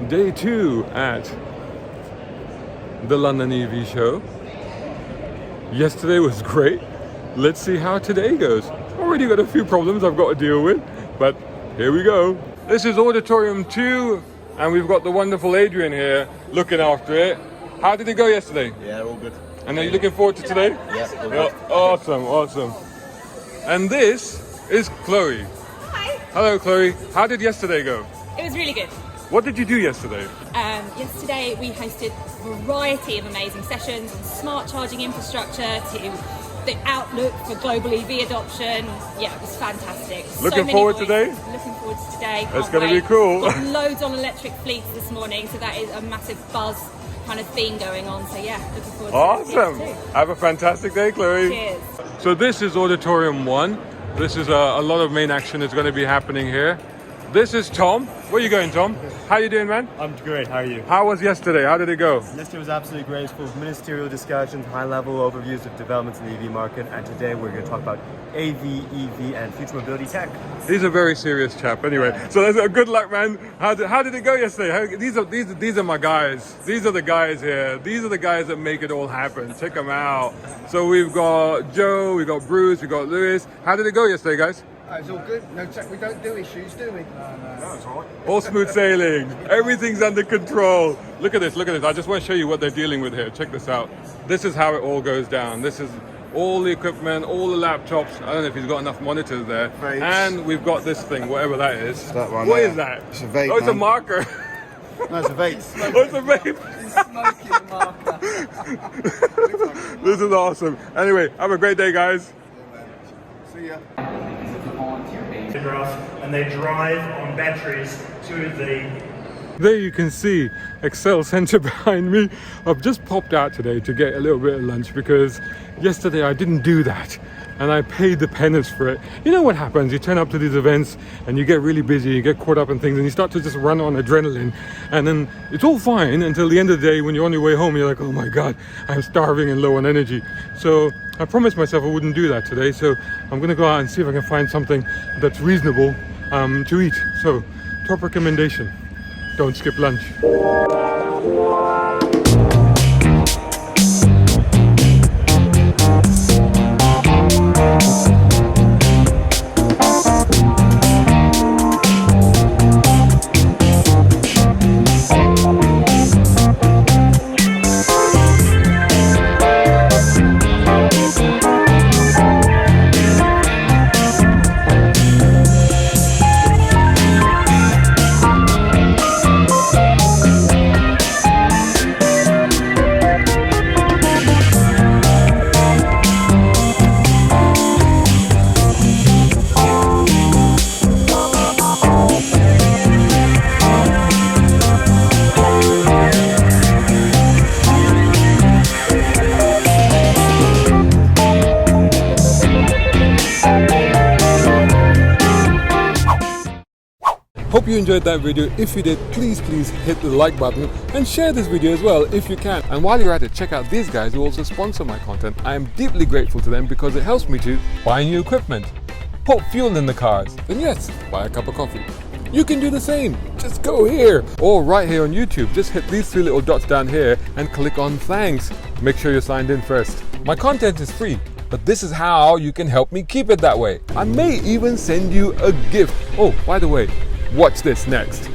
Day 2 at the London EV show. Yesterday was great. Let's see how today goes. Already got a few problems I've got to deal with, but here we go. This is Auditorium 2, and we've got the wonderful Adrian here looking after it. How did it go yesterday? Yeah, all good. And are you looking forward to today? Yeah, all good. Awesome. And this is Chloe. Hi. Hello, Chloe. How did yesterday go? It was really good. What did you do yesterday? Yesterday we hosted a variety of amazing sessions on smart charging infrastructure to the outlook for global EV adoption. Yeah, it was fantastic. Looking forward today? Looking forward to today. It's going to be cool. Got loads on electric fleets this morning, so that is a massive buzz kind of theme going on. So yeah, looking forward to Awesome. it too. Have a fantastic day, Chloe. Cheers. So this is Auditorium 1. This is a lot of main action is going to be happening here. This is Tom. Where are you going, Tom? How you doing, man? I'm great, how are you? How was yesterday? How did it go? Yesterday was absolutely great. It's full of ministerial discussions, high-level overviews of developments in the EV market, and today we're going to talk about AV, EV, and future mobility tech. He's a very serious chap. Anyway, so good luck, man. How did it go yesterday? These are my guys. These are the guys here. These are the guys that make it all happen. Check them out. So we've got Joe, we've got Bruce, we've got Lewis. How did it go yesterday, guys? It's all good. No, we don't do issues, do we? No, it's all right. All smooth sailing. Everything's under control. Look at this. I just want to show you what they're dealing with here. Check this out. This is how it all goes down. This is all the equipment, all the laptops. I don't know if he's got enough monitors there. Vapes. And we've got this thing, whatever that is. That one What there. is that? It's a vape, Oh, it's a man. marker. No, it's a vape. Oh, it's a vape. This is awesome. Anyway, have a great day, guys. See ya. And they drive on batteries to the There you can see Excel Center behind me. I've just popped out today to get a little bit of lunch because yesterday I didn't do that and I paid the penance for it. You know what happens? You turn up to these events and you get really busy, you get caught up in things and you start to just run on adrenaline, and then it's all fine until the end of the day when you're on your way home, you're like, oh my God, I'm starving and low on energy. So I promised myself I wouldn't do that today, so I'm gonna go out and see if I can find something that's reasonable to eat. So top recommendation, don't skip lunch. Hope you enjoyed that video. If you did, please hit the like button and share this video as well if you can. And while you're at it, check out these guys who also sponsor my content. I am deeply grateful to them because it helps me to buy new equipment, put fuel in the cars, and yes, buy a cup of coffee. You can do the same. Just go here or right here on YouTube. Just hit these 3 little dots down here and click on thanks. Make sure you're signed in first. My content is free, but this is how you can help me keep it that way. I may even send you a gift. Oh, by the way, watch this next.